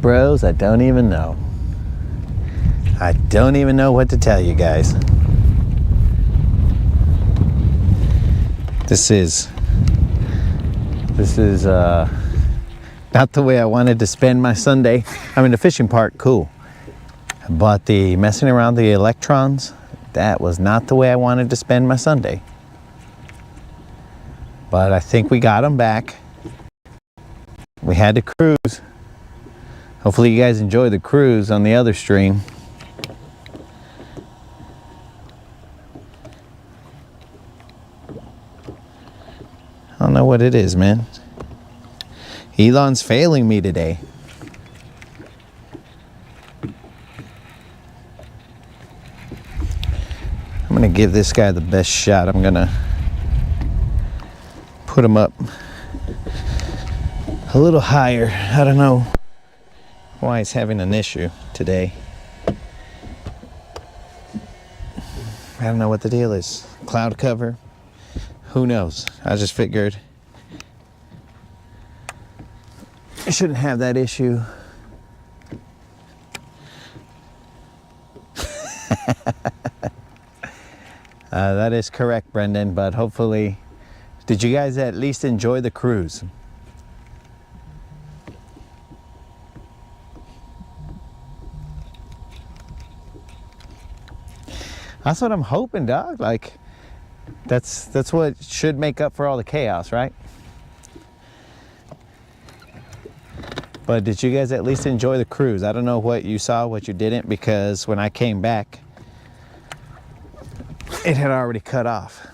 bros, I don't even know. I don't even know what to tell you guys. This is not the way I wanted to spend my Sunday. I mean, the fishing part, cool. But the messing around the electrons, that was not the way I wanted to spend my Sunday. But I think we got them back. We had to cruise. Hopefully you guys enjoy the cruise on the other stream. I don't know what it is, man. Elon's failing me today. I'm gonna give this guy the best shot. I'm gonna put him up a little higher. I don't know why he's having an issue today. I don't know what the deal is. Cloud cover. Who knows? I just figured I shouldn't have that issue. That is correct, Brendan, but hopefully, did you guys at least enjoy the cruise? That's what I'm hoping, dog. Like, that's what should make up for all the chaos, right? But did you guys at least enjoy the cruise? I don't know what you saw, what you didn't, because when I came back, it had already cut off.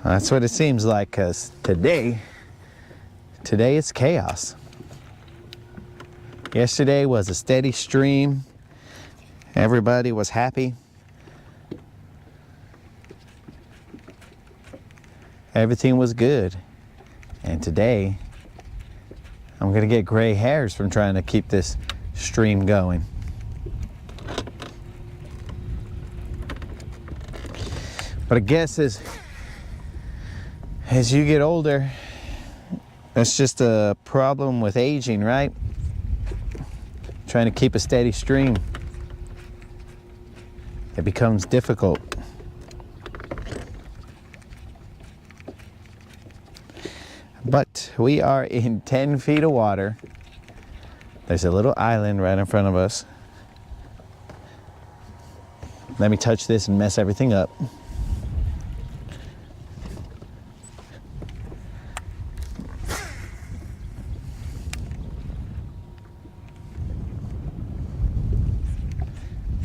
That's what it seems like, because today it's chaos. Yesterday was a steady stream. Everybody was happy. Everything was good. And today, I'm gonna get gray hairs from trying to keep this stream going. But I guess as you get older, that's just a problem with aging, right? Trying to keep a steady stream. It becomes difficult. But we are in 10 feet of water. There's a little island right in front of us. Let me touch this and mess everything up.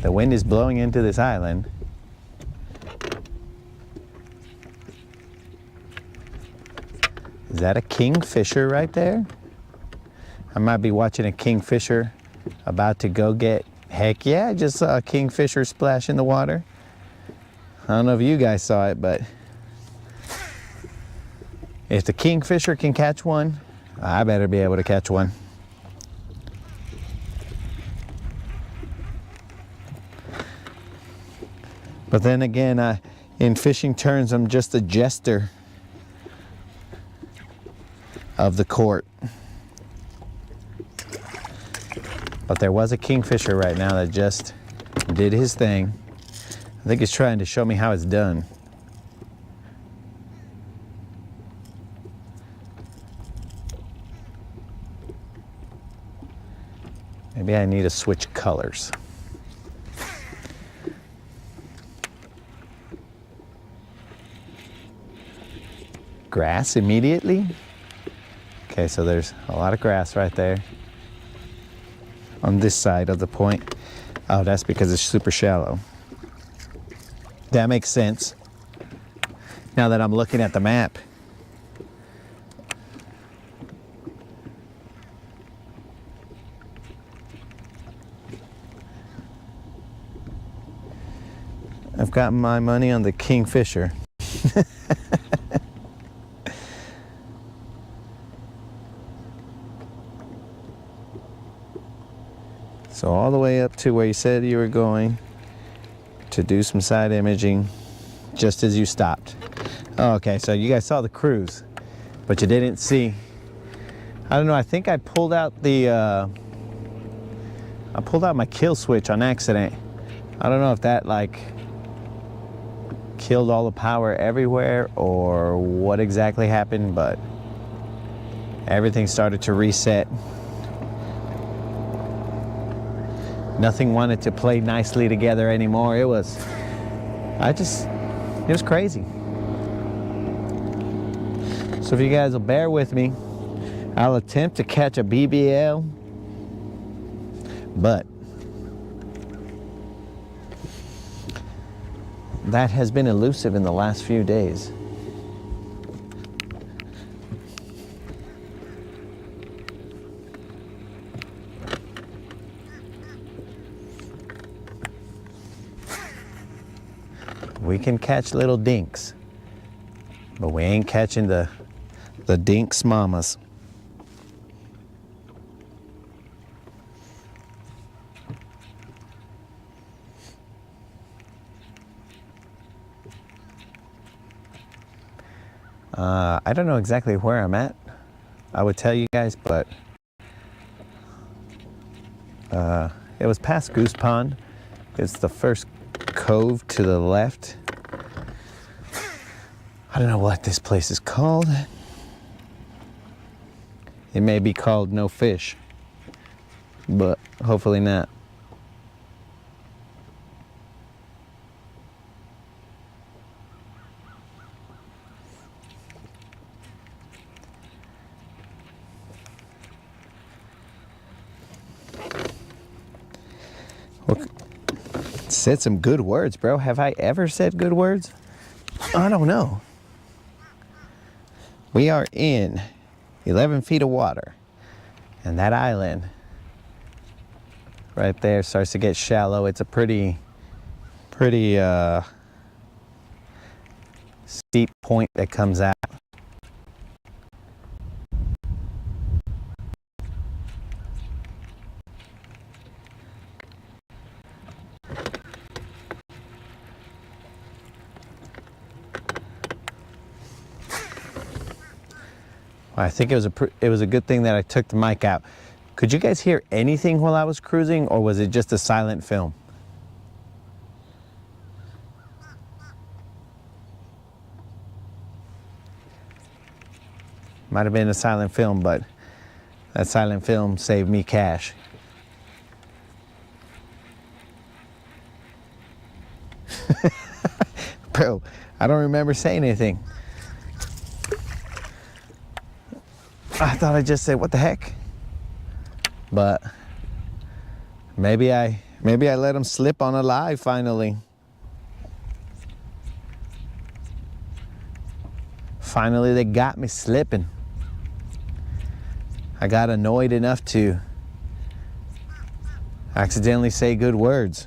The wind is blowing into this island. Is that a kingfisher right there? I might be watching a kingfisher about to go get, heck yeah, I just saw a kingfisher splash in the water. I don't know if you guys saw it, but if the kingfisher can catch one, I better be able to catch one. But then again, in fishing terms, I'm just a jester of the court. But there was a kingfisher right now that just did his thing. I think he's trying to show me how it's done. Maybe I need to switch colors. Grass immediately? Okay, so there's a lot of grass right there on this side of the point. Oh, that's because it's super shallow. That makes sense. Now that I'm looking at the map. I've got my money on the kingfisher. So all the way up to where you said you were going to do some side imaging just as you stopped. Okay, so you guys saw the cruise, but you didn't see, I don't know, I think I pulled out my kill switch on accident. I don't know if that like killed all the power everywhere or what exactly happened, but everything started to reset. Nothing wanted to play nicely together anymore. It was crazy. So if you guys will bear with me, I'll attempt to catch a BBL, but that has been elusive in the last few days. We can catch little dinks, but we ain't catching the dinks mamas. I don't know exactly where I'm at. I would tell you guys, but it was past Goose Pond. It's the first cove to the left. I don't know what this place is called. It may be called No Fish, but hopefully not. Said some good words, bro. Have I ever said good words? I don't know. We are in 11 feet of water, and that island right there starts to get shallow. It's a pretty steep point that comes out. I think it was a good thing that I took the mic out. Could you guys hear anything while I was cruising, or was it just a silent film? Might have been a silent film, but that silent film saved me cash. Bro, I don't remember saying anything. I thought I just said, what the heck? But maybe I let him slip on a lie finally. Finally, they got me slipping. I got annoyed enough to accidentally say good words.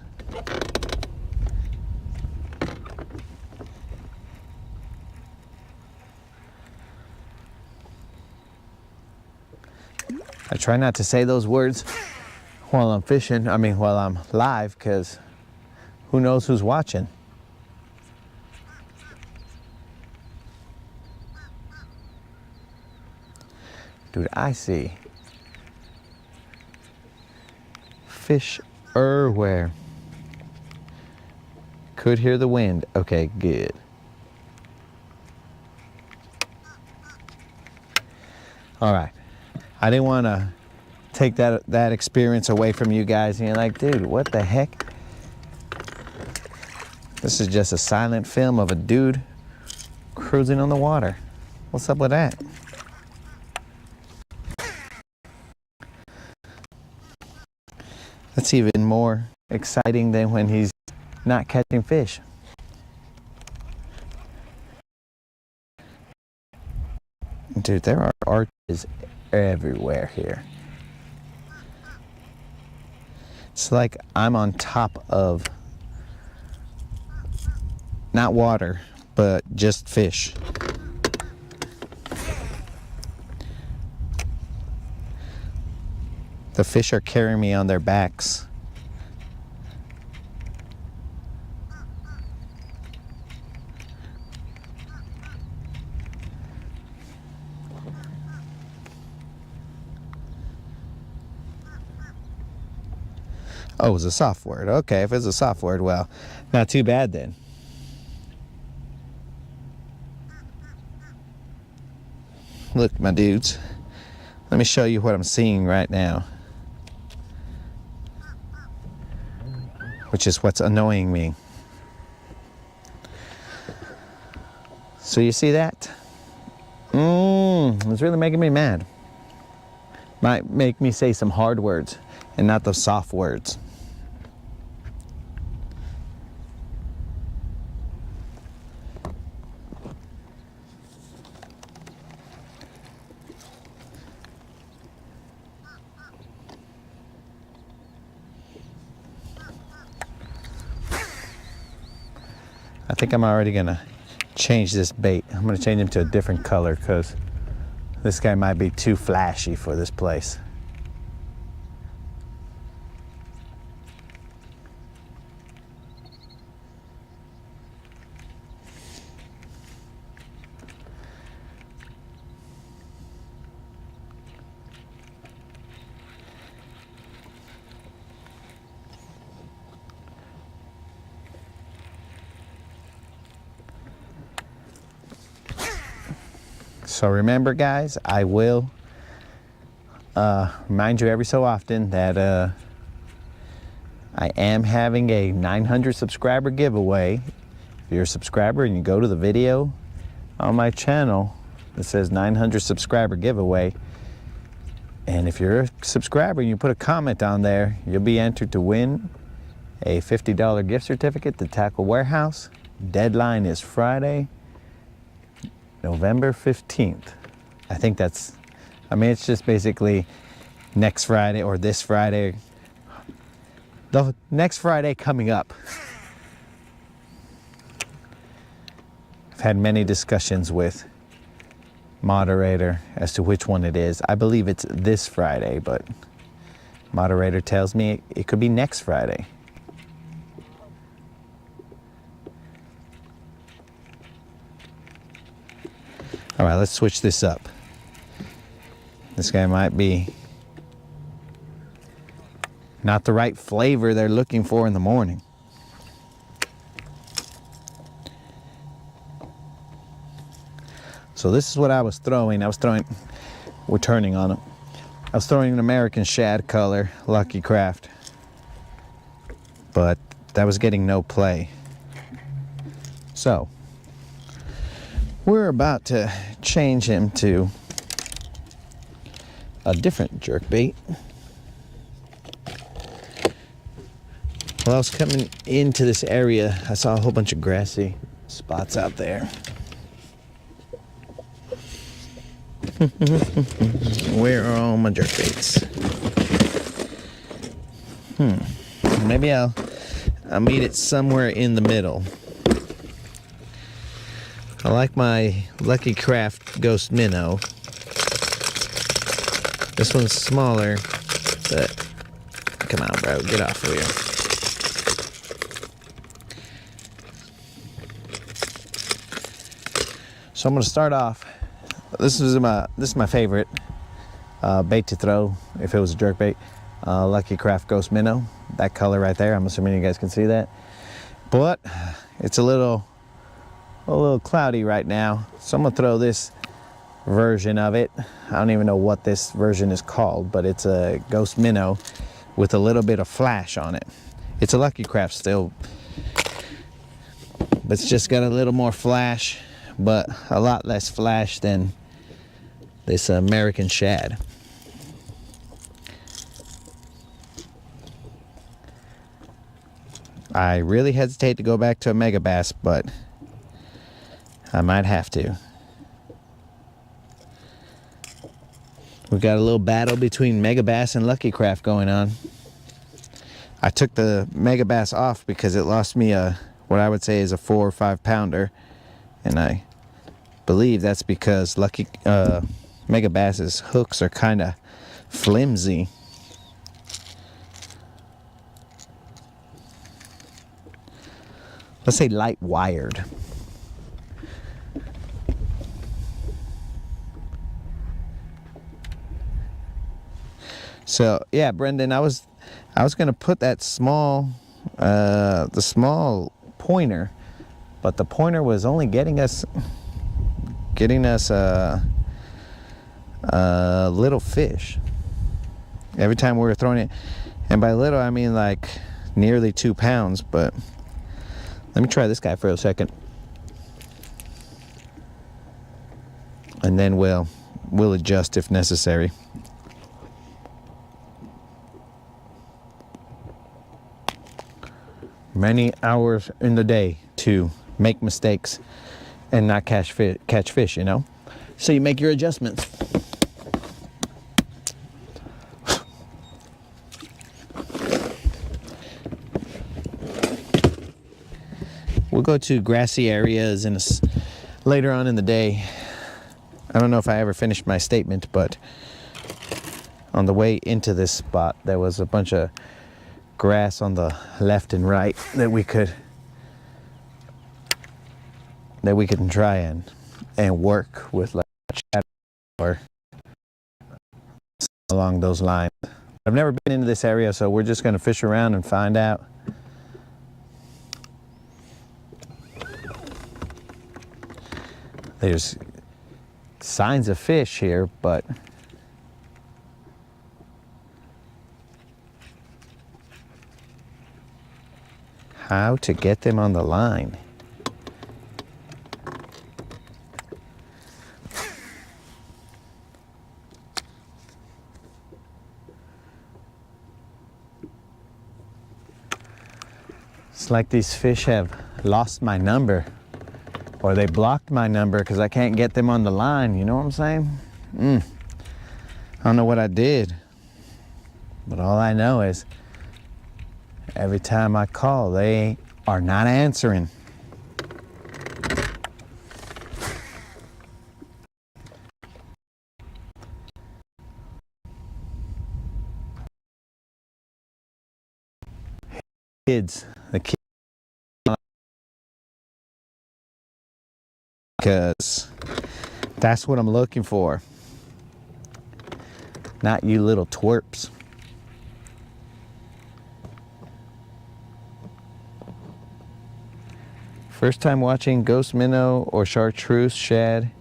I try not to say those words while I'm fishing, while I'm live, because who knows who's watching. Dude, I see fish everywhere. Could hear the wind. Okay, good. All right. I didn't want to take that experience away from you guys. And you're like, dude, what the heck? This is just a silent film of a dude cruising on the water. What's up with that? That's even more exciting than when he's not catching fish. Dude, there are arches everywhere here. It's like I'm on top of not water, but just fish. The fish are carrying me on their backs. Oh, it's a soft word. Okay, if it's a soft word, well, not too bad then. Look, my dudes, let me show you what I'm seeing right now, which is what's annoying me. So you see that? It's really making me mad. Might make me say some hard words and not those soft words. I think I'm already gonna change this bait. I'm gonna change him to a different color because this guy might be too flashy for this place. So remember, guys, I will remind you every so often that I am having a 900 subscriber giveaway. If you're a subscriber and you go to the video on my channel that says 900 subscriber giveaway, and if you're a subscriber and you put a comment on there, you'll be entered to win a $50 gift certificate to Tackle Warehouse. Deadline is Friday, November 15th. I think that's, I mean, it's just basically next Friday or this Friday. The next Friday coming up. I've had many discussions with moderator as to which one it is. I believe it's this Friday, but moderator tells me it could be next Friday. All right, let's switch this up. This guy might be not the right flavor they're looking for in the morning. So this is what I was throwing. We're turning on them. I was throwing an American Shad color, Lucky Craft, but that was getting no play. So we're about to change him to a different jerkbait. While I was coming into this area, I saw a whole bunch of grassy spots out there. Where are all my jerkbaits? Maybe I'll meet it somewhere in the middle. I like my Lucky Craft Ghost Minnow. This one's smaller, but come on, bro, get off of here. So I'm gonna start off. This is my favorite bait to throw if it was a jerkbait. Lucky Craft Ghost Minnow, that color right there. I'm assuming you guys can see that, but it's a little cloudy right now, so I'm gonna throw this version of it. I don't even know what this version is called, but it's a Ghost Minnow with a little bit of flash on it. It's a Lucky Craft still, but it's just got a little more flash, but a lot less flash than this American Shad. I really hesitate to go back to a Mega Bass, but I might have to. We've got a little battle between Mega Bass and Lucky Craft going on. I took the Mega Bass off because it lost me a what I would say is a 4 or 5 pounder, and I believe that's because Lucky Mega Bass's hooks are kind of flimsy. Let's say light wired. So yeah, Brendan, I was gonna put that small, the small pointer, but the pointer was only getting us little fish every time we were throwing it, and by little I mean like nearly 2 pounds. But let me try this guy for a second, and then we'll adjust if necessary. Many hours in the day to make mistakes and not catch fish, you know? So you make your adjustments. We'll go to grassy areas later on in the day. I don't know if I ever finished my statement, but on the way into this spot, there was a bunch of grass on the left and right that we could try and work with, like shadow or along those lines. I've never been into this area, so we're just going to fish around and find out. There's signs of fish here, but how to get them on the line? It's like these fish have lost my number, or they blocked my number because I can't get them on the line. You know what I'm saying? I don't know what I did, but all I know is every time I call, they are not answering. The kids, because that's what I'm looking for. Not you little twerps. First time watching ghost minnow or chartreuse shad.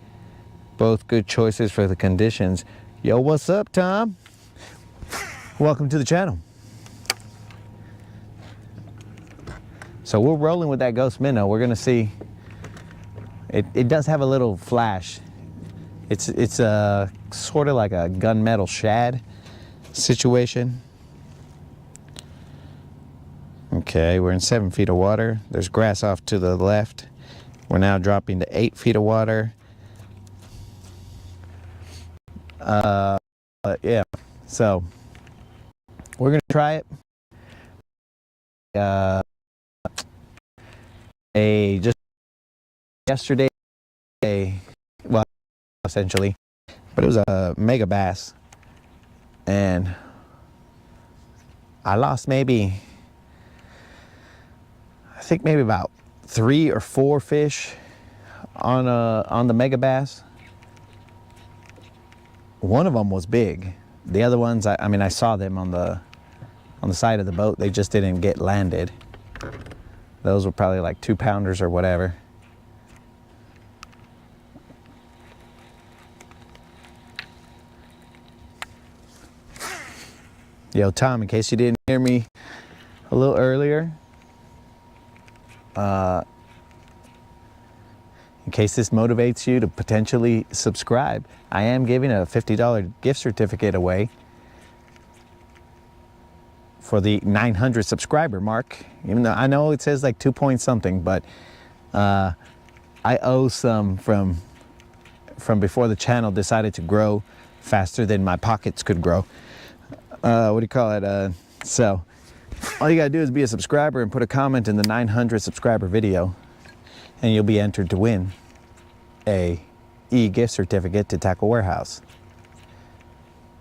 Both good choices for the conditions. Yo, what's up, Tom? Welcome to the channel. So we're rolling with that ghost minnow. We're gonna see. It does have a little flash. It's a sort of like a gunmetal shad situation. Okay, we're in 7 feet of water. There's grass off to the left. We're now dropping to 8 feet of water. Yeah, so we're gonna try it. Just yesterday, well, essentially, but it was a mega bass, and I lost maybe, I think maybe about 3 or 4 fish on the mega bass. One of them was big. The other ones, I mean, I saw them on the side of the boat. They just didn't get landed. Those were probably like 2 pounders or whatever. Yo, Tom, in case you didn't hear me a little earlier, in case this motivates you to potentially subscribe, I am giving a $50 gift certificate away for the 900 subscriber mark. Even though I know it says like 2 point something, but I owe some from before the channel decided to grow faster than my pockets could grow. What do you call it? So All you gotta do is be a subscriber and put a comment in the 900 subscriber video, and you'll be entered to win a e-gift certificate to Tackle Warehouse.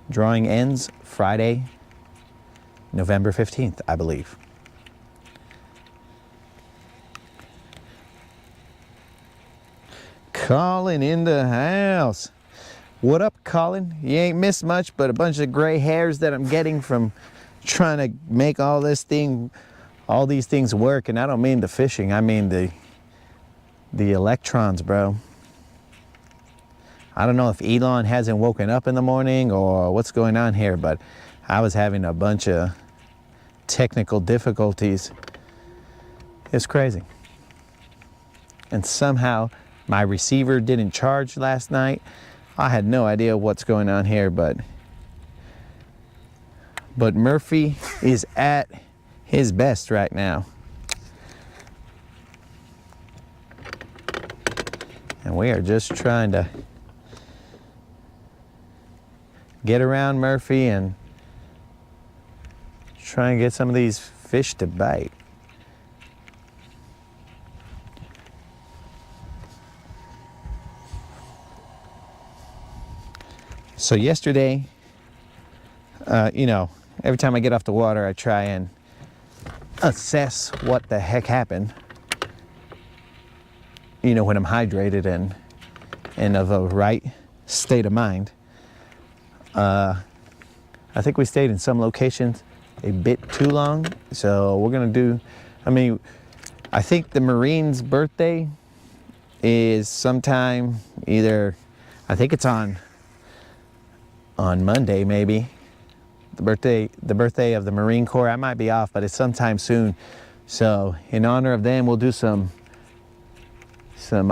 Drawing ends Friday, November 15th, I believe. Colin in the house. What up, Colin? You ain't missed much but a bunch of gray hairs that I'm getting from trying to make all these things work. And I don't mean the fishing, I mean the electrons, bro. I don't know if Elon hasn't woken up in the morning or what's going on here, but I was having a bunch of technical difficulties. It's crazy. And somehow my receiver didn't charge last night. I had no idea what's going on here, but Murphy is at his best right now. And we are just trying to get around Murphy and try and get some of these fish to bite. So yesterday, you know, every time I get off the water, I try and assess what the heck happened. You know, when I'm hydrated and of a right state of mind. I think we stayed in some locations a bit too long, so we're gonna do, I think the Marine's birthday is sometime either, I think it's on Monday maybe. The birthday of the Marine Corps. I might be off, but it's sometime soon. So in honor of them, we'll do some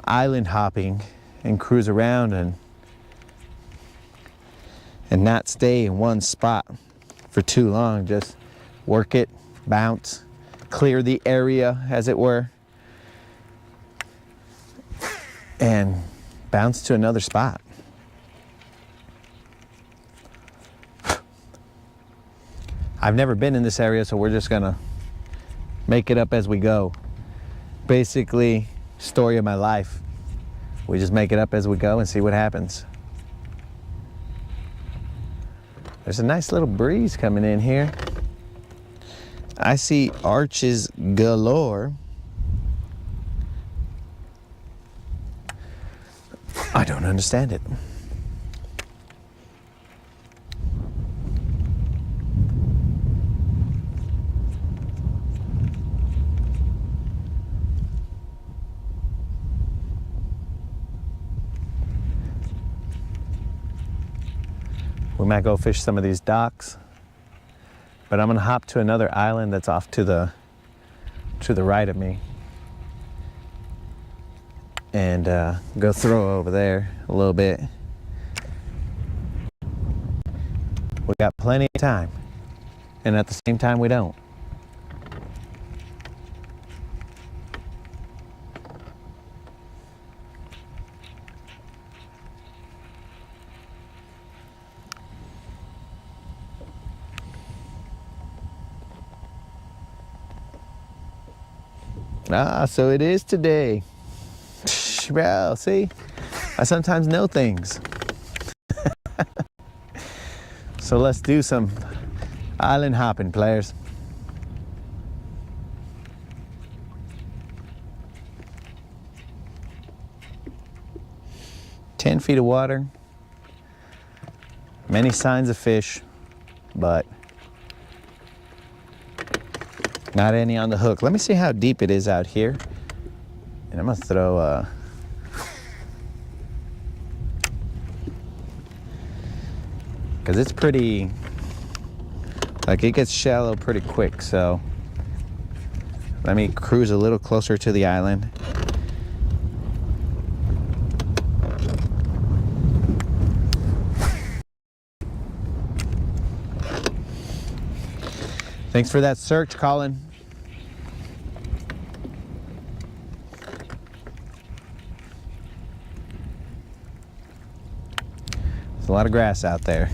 island hopping and cruise around and not stay in one spot for too long. Just work it, bounce, clear the area as it were, and bounce to another spot. I've never been in this area, so we're just gonna make it up as we go. Basically, story of my life. We just make it up as we go and see what happens. There's a nice little breeze coming in here. I see arches galore. I don't understand it. We might go fish some of these docks, but I'm gonna hop to another island that's off to the right of me and go throw over there a little bit. We got plenty of time, and at the same time we don't. Ah, so it is today. Well, see, I sometimes know things. So let's do some island hopping, players. "10 feet of water, many signs of fish, but not any on the hook." Let me see how deep it is out here. And I'm gonna throw because it's pretty, like, it gets shallow pretty quick, so let me cruise a little closer to the island. Thanks for that search, Colin. There's a lot of grass out there.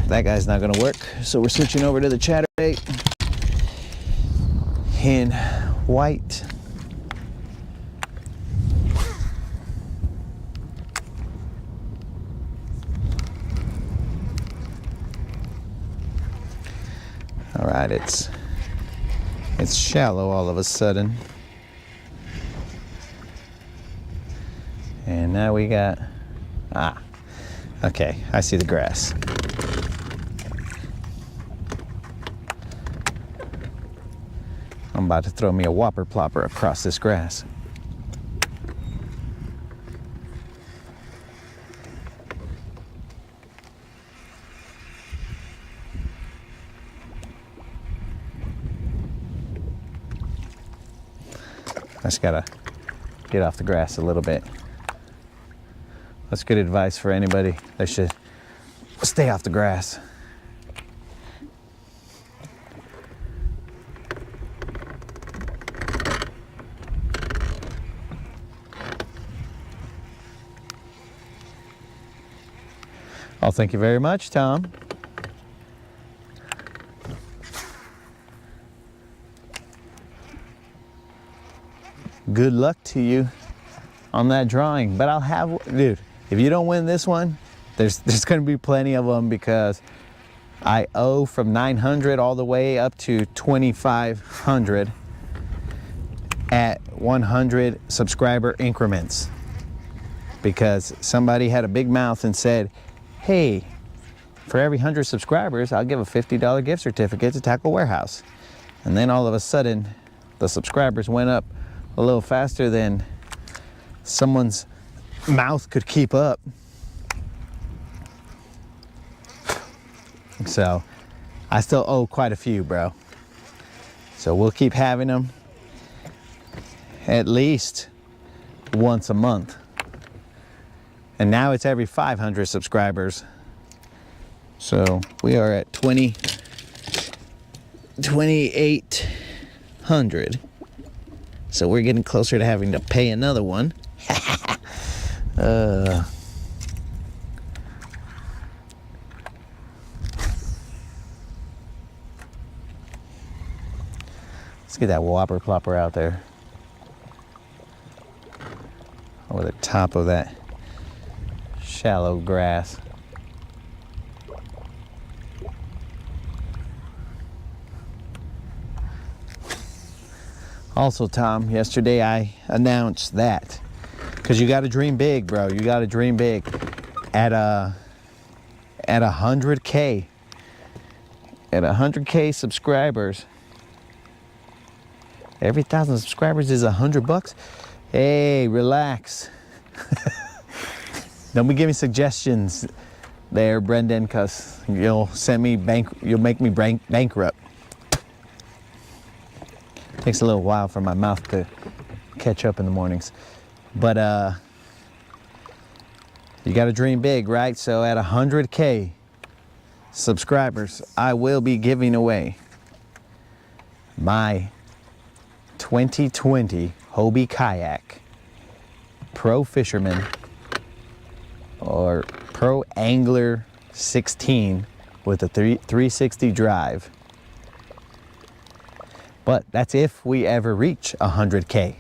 That guy's not gonna work, so we're switching over to the chatterbait. in white. All right, it's shallow all of a sudden. And now we got, okay, I see the grass. I'm about to throw me a whopper plopper across this grass. I just gotta get off the grass a little bit. That's good advice for anybody that should stay off the grass. Oh, thank you very much, Tom. Good luck to you on that drawing. But I'll have, dude, if you don't win this one, there's going to be plenty of them, because I owe from 900 all the way up to 2,500 at 100 subscriber increments, because somebody had a big mouth and said, hey, for every 100 subscribers, I'll give a $50 gift certificate to Tackle Warehouse. And then all of a sudden, the subscribers went up a little faster than someone's mouth could keep up. So I still owe quite a few, bro. So we'll keep having them at least once a month. And now it's every 500 subscribers. So we are at 2,800. So we're getting closer to having to pay another one. Let's get that whopper plopper out there. Over the top of that shallow grass. Also, Tom, yesterday I announced that, because you got to dream big, bro. You got to dream big. At 100K, at 100K subscribers, every 1,000 subscribers is $100. Hey, relax. Don't be giving suggestions there, Brendan, because you'll make me bankrupt. Takes a little while for my mouth to catch up in the mornings. But you got to dream big, right? So at 100K subscribers, I will be giving away my 2020 Hobie Kayak Pro Fisherman or Pro Angler 16 with a 360 drive. But that's if we ever reach 100K.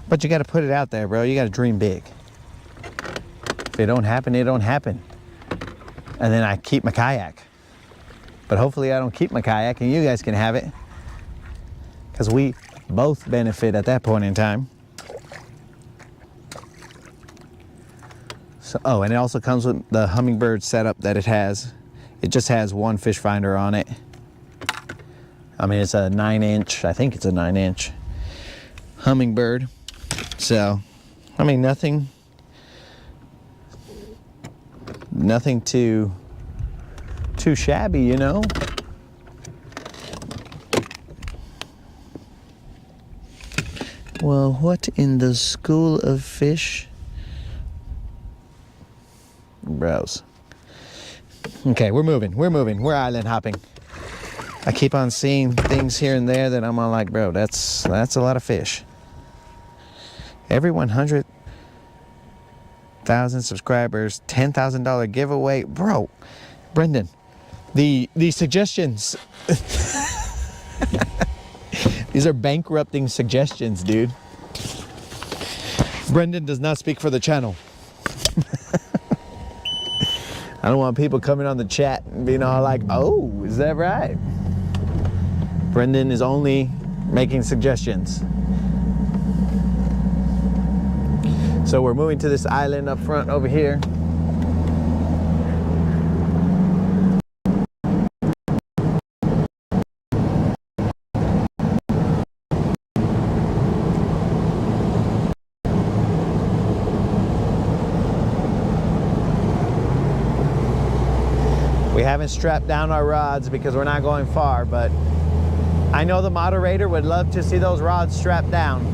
But you got to put it out there, bro. You got to dream big. If it don't happen, it don't happen. And then I keep my kayak. But hopefully I don't keep my kayak and you guys can have it, because we both benefit at that point in time. So, oh, and it also comes with the Humminbird setup that it has. It just has one fish finder on it. I mean, it's a 9-inch, I think it's a 9-inch Humminbird. So, I mean, nothing too shabby, you know? Well, what in the school of fish? Bros. Okay, we're moving. We're island hopping. I keep on seeing things here and there that I'm all like, bro, that's a lot of fish. Every 100,000 subscribers, $10,000 giveaway. Bro, Brendan, the suggestions These are bankrupting suggestions, dude. Brendan does not speak for the channel. I don't want people coming on the chat and being all like, oh, is that right? Brendan is only making suggestions. So we're moving to this island up front over here. We haven't strapped down our rods because we're not going far, but I know the moderator would love to see those rods strapped down.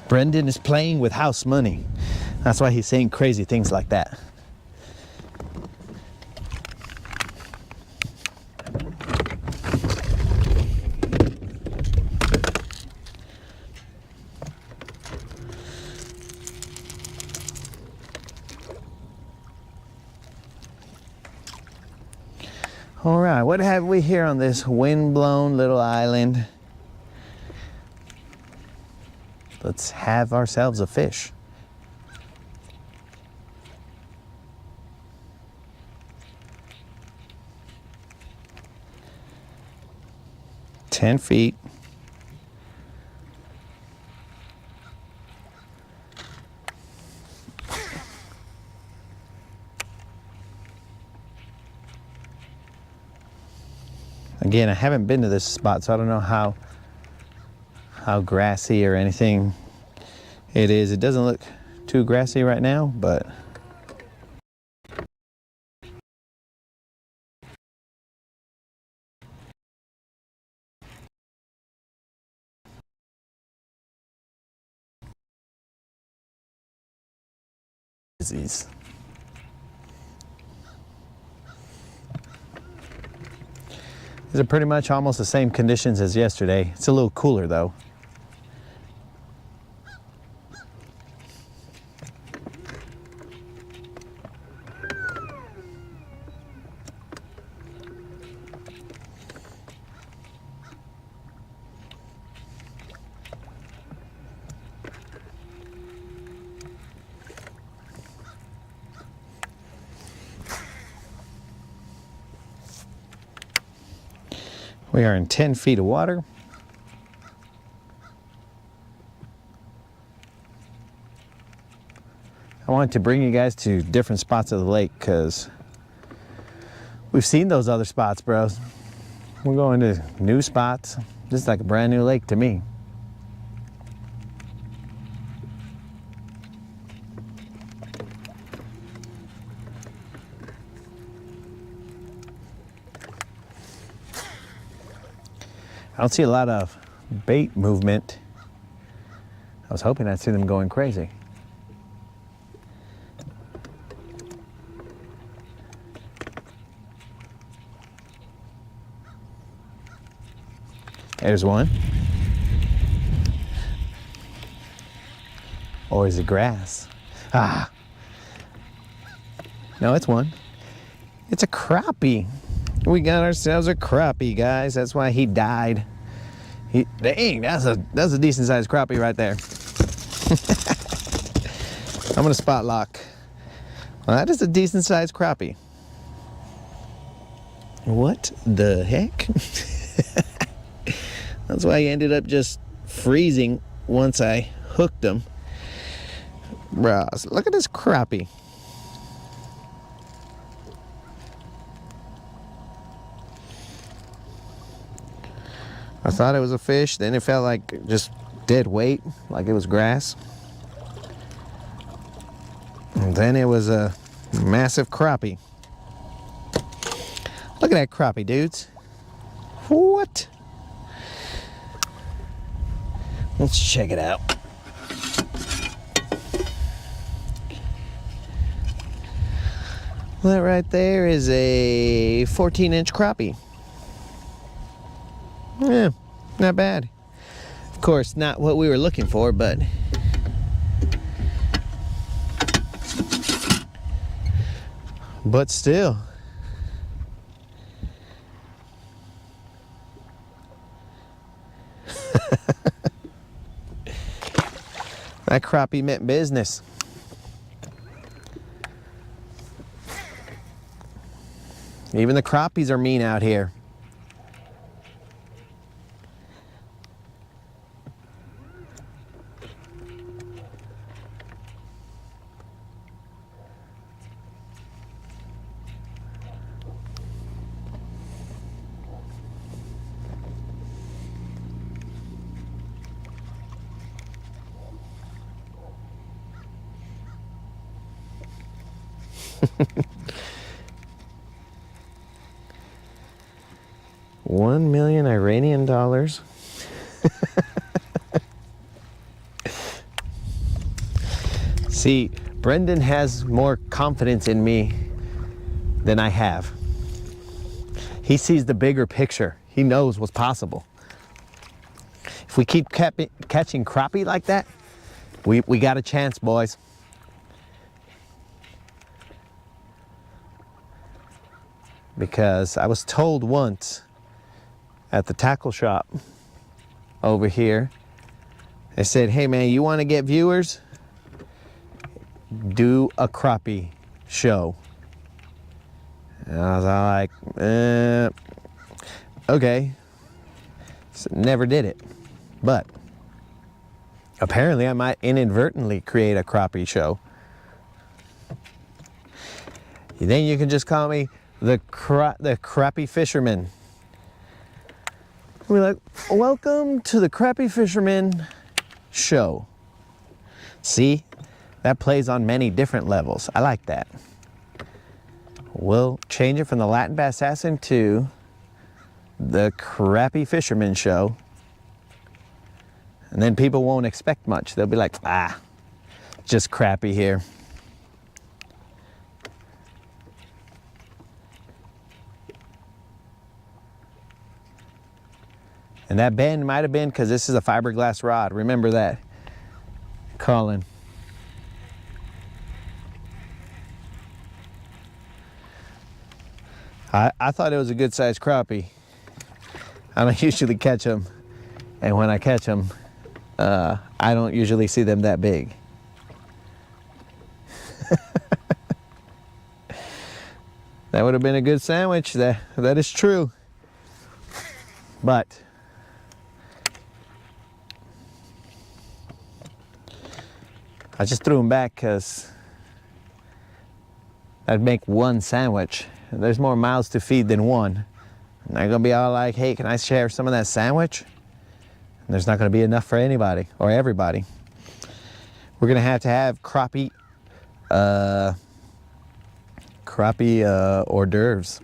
Brendan is playing with house money. That's why he's saying crazy things like that. All right, what have we here on this wind-blown little island? Let's have ourselves a fish. $10 feet. Again, I haven't been to this spot, so I don't know how grassy or anything it is. It doesn't look too grassy right now, but these. These are pretty much almost the same conditions as yesterday. It's a little cooler though. We are in 10 feet of water. I wanted to bring you guys to different spots of the lake because we've seen those other spots, bros. We're going to new spots. This is like a brand new lake to me. I don't see a lot of bait movement. I was hoping I'd see them going crazy. There's one. Or is it grass? Ah. No, it's one. It's a crappie. We got ourselves a crappie, guys. That's why he died. Dang, that's a decent sized crappie right there. I'm gonna spot lock. Well, that is a decent sized crappie. What the heck? That's why he ended up just freezing once I hooked him. Bruh, look at this crappie. I thought it was a fish, then it felt like just dead weight, like it was grass. And then it was a massive crappie. Look at that crappie, dudes. What? Let's check it out. Well, that right there is a 14-inch crappie. Yeah, not bad. Of course, not what we were looking for, but still. That crappie meant business. Even the crappies are mean out here. $1 million Iranian dollars. See, Brendan has more confidence in me than I have. He sees the bigger picture. He knows what's possible. If we keep catching crappie like that, we got a chance, boys. Because I was told once at the tackle shop over here, they said, hey man, you want to get viewers? Do a crappie show. And I was all like, okay. So never did it. But apparently I might inadvertently create a crappie show. Then you can just call me the crappie fisherman. We're like, welcome to the Crappie Fisherman Show. See, that plays on many different levels. I like that. We'll change it from the Latin Bass Assassin to the Crappie Fisherman Show. And then people won't expect much. They'll be like, just crappie here. And that bend might have been because this is a fiberglass rod. Remember that, Colin. I thought it was a good sized crappie. I don't usually catch them. And when I catch them, I don't usually see them that big. That would have been a good sandwich. That is true. But I just threw them back because that'd make one sandwich. There's more mouths to feed than one. And they're gonna be all like, hey, can I share some of that sandwich? And there's not gonna be enough for anybody or everybody. We're gonna have to have crappie hors d'oeuvres.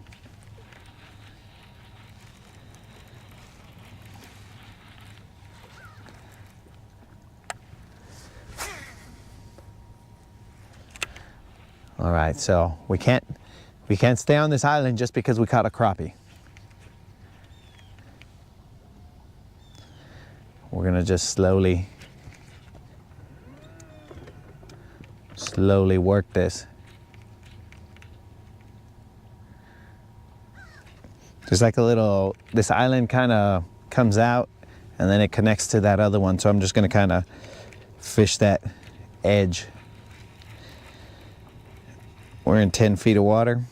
All right, so we can't stay on this island just because we caught a crappie. We're gonna just slowly work this. There's like a little, this island kind of comes out and then it connects to that other one. So I'm just gonna kind of fish that edge. We're in 10 feet of water.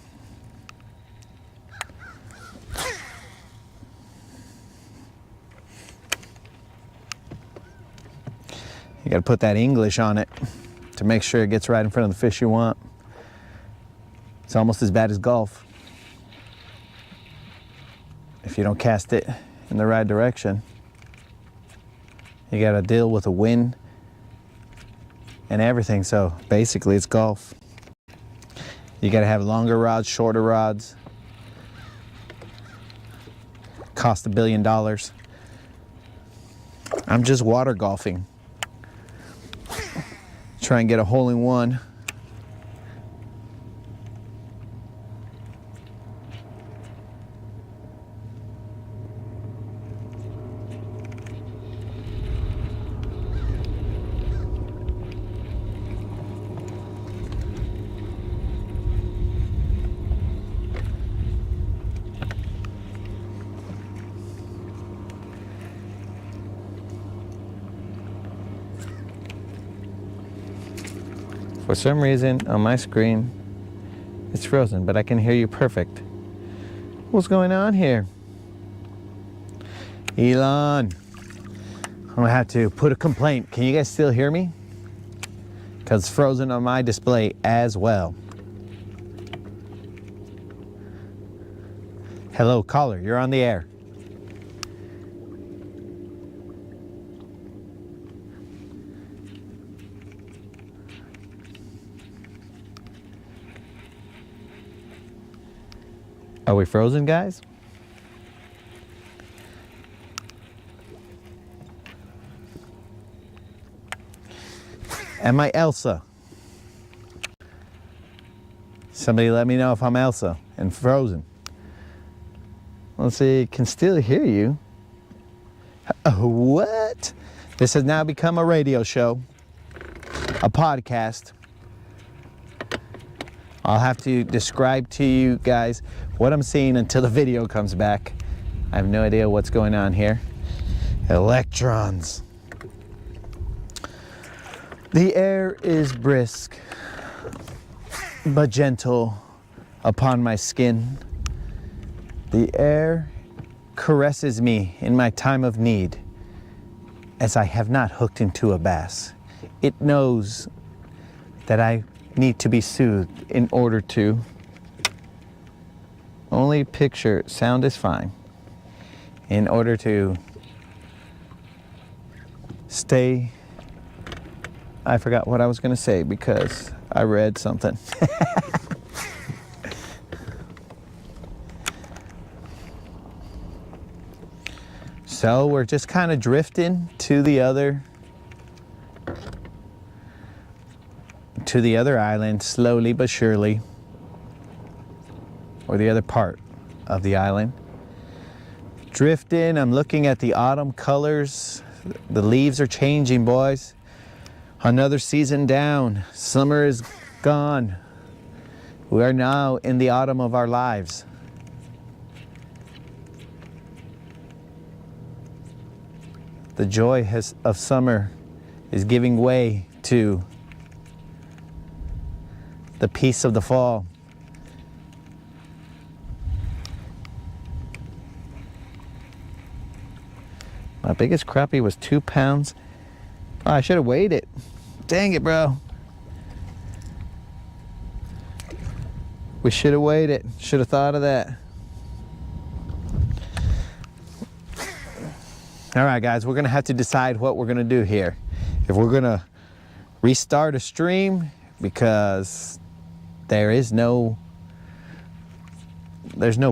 You gotta put that English on it to make sure it gets right in front of the fish you want. It's almost as bad as golf. If you don't cast it in the right direction. You got to deal with the wind and everything. So basically it's golf. You got to have longer rods, shorter rods. Cost $1 billion. I'm just water golfing. Try and get a hole in one. For some reason on my screen it's frozen, but I can hear you perfect. What's going on here? Elon, I'm gonna have to put a complaint. Can you guys still hear me? Because it's frozen on my display as well. Hello, caller, you're on the air. Are we frozen, guys? Am I Elsa? Somebody let me know if I'm Elsa and frozen. Let's see, can still hear you. What? This has now become a radio show, a podcast. I'll have to describe to you guys what I'm seeing until the video comes back. I have no idea what's going on here. Electrons. The air is brisk, but gentle upon my skin. The air caresses me in my time of need, as I have not hooked into a bass. It knows that I need to be soothed in order to. Only picture, sound is fine. In order to stay, I forgot what I was going to say because I read something. So we're just kind of drifting to the other island, slowly but surely, or the other part of the island. Drifting, I'm looking at the autumn colors. The leaves are changing, boys. Another season down. Summer is gone. We are now in the autumn of our lives. The joy of summer is giving way to the peace of the fall. My biggest crappie was 2 pounds. Oh, I should have weighed it. Dang it, bro. We should have weighed it. Should have thought of that. All right, guys, we're gonna have to decide what we're gonna do here. If we're gonna restart a stream, because there's no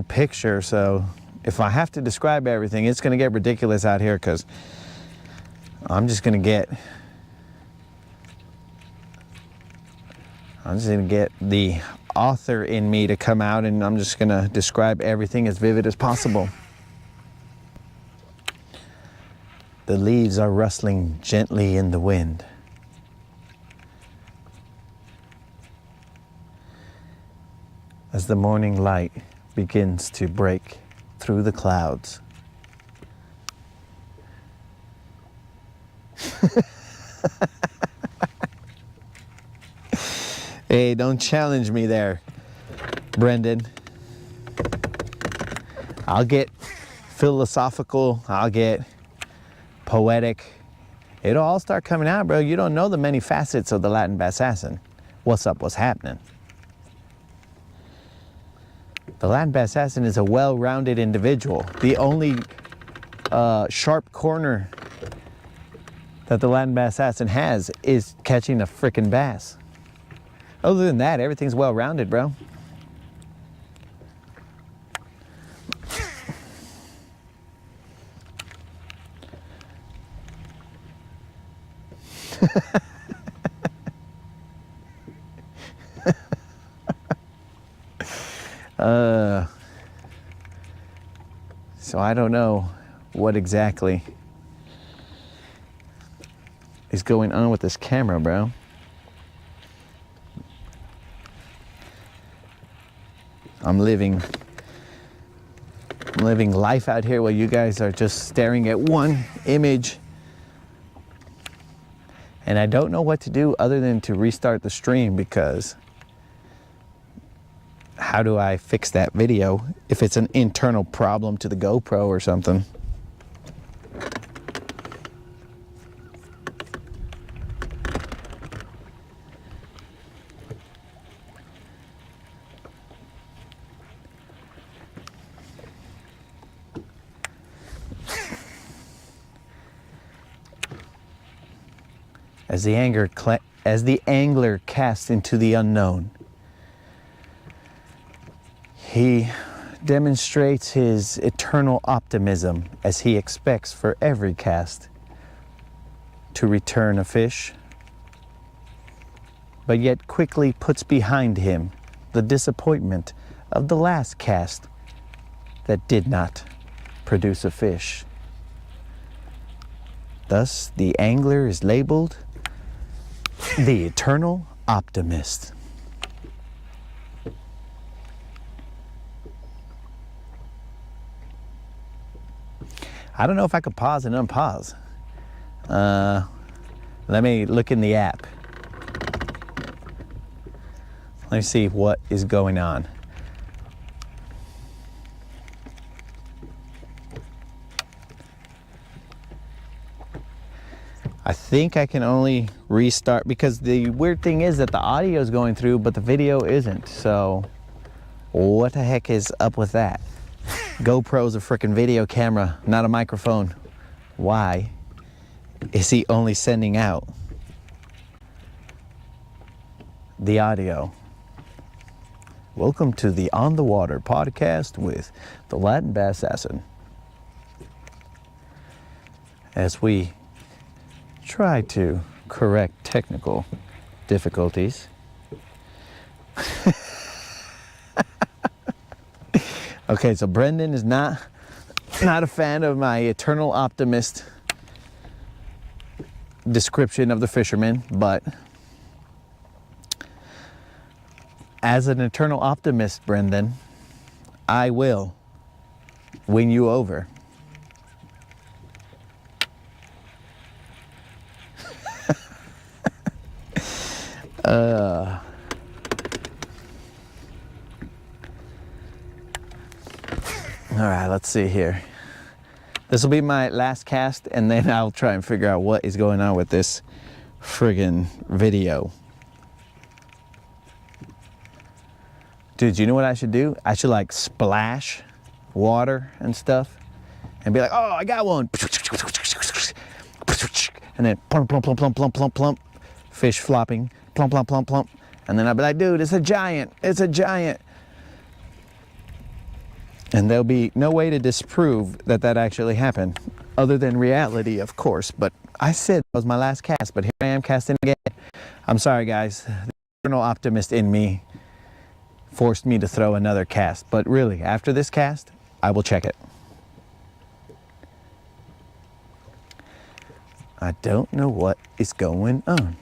picture, so if I have to describe everything, it's gonna get ridiculous out here, because I'm just gonna get the author in me to come out, and I'm just gonna describe everything as vivid as possible. The leaves are rustling gently in the wind. As the morning light begins to break through the clouds. Hey, don't challenge me there, Brendan. I'll get philosophical, I'll get poetic. It'll all start coming out, bro. You don't know the many facets of the Latin Bassassin. What's up, what's happening? The Latin Bassassin is a well-rounded individual. The only sharp corner that the Latin bass assassin has is catching a frickin' bass. Other than that, everything's well-rounded, bro. So I don't know what exactly is going on with this camera, bro. I'm living life out here while you guys are just staring at one image. And I don't know what to do other than to restart the stream, because how do I fix that video if it's an internal problem to the GoPro or something? As the angler casts into the unknown, he demonstrates his eternal optimism as he expects for every cast to return a fish, but yet quickly puts behind him the disappointment of the last cast that did not produce a fish. Thus, the angler is labeled the eternal optimist. I don't know if I could pause and unpause. Let me look in the app. Let me see what is going on. I think I can only restart, because the weird thing is that the audio is going through, but the video isn't. So what the heck is up with that? GoPro's a freaking video camera, not a microphone. Why is he only sending out the audio? Welcome to the On the Water podcast with the Latin Bass Assassin, as we try to correct technical difficulties. Okay, so Brendan is not a fan of my eternal optimist description of the fisherman, but as an eternal optimist, Brendan, I will win you over. All right, let's see here. This will be my last cast, and then I'll try and figure out what is going on with this friggin' video. Dude, you know what I should do? I should like splash water and stuff and be like, oh, I got one. And then plump, plump, plump, plump, plump, plump, plump, fish flopping, plump, plump, plump, plump. And then I'll be like, dude, it's a giant, it's a giant. And there'll be no way to disprove that that actually happened, other than reality, of course. But I said it was my last cast, but here I am casting again. I'm sorry, guys. The eternal optimist in me forced me to throw another cast. But really, after this cast, I will check it. I don't know what is going on.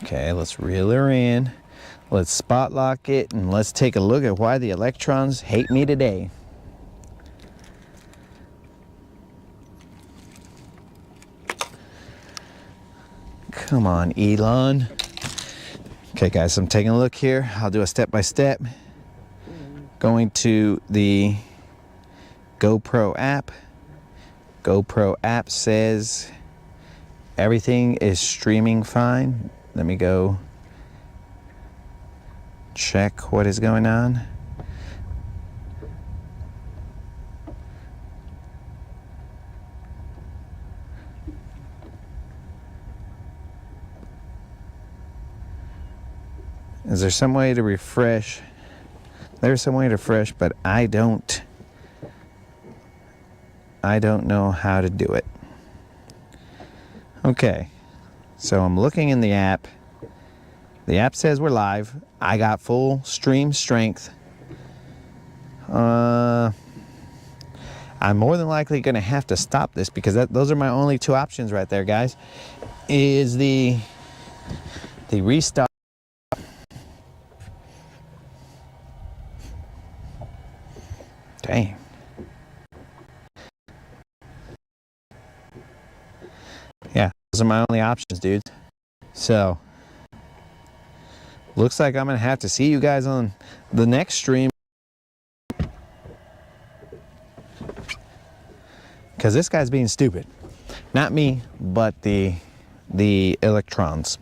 Okay, let's reel her in. Let's spot lock it, and let's take a look at why the electrons hate me today. Come on, Elon. Okay, guys, I'm taking a look here. I'll do a step-by-step. Going to the GoPro app. GoPro app says everything is streaming fine. Let me go check what is going on. Is there some way to refresh? There's some way to refresh, but I don't know how to do it. Okay, so I'm looking in the app. The app says we're live. I got full stream strength. I'm more than likely going to have to stop this because those are my only two options right there, guys. Is the restart. Dang. Yeah, those are my only options, dudes. So, looks like I'm going to have to see you guys on the next stream. Because this guy's being stupid. Not me, but the electrons.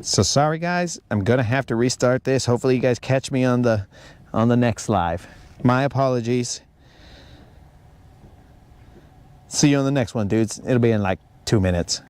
So sorry guys, I'm going to have to restart this. Hopefully you guys catch me on the next live. My apologies. See you on the next one, dudes. It'll be in like 2 minutes.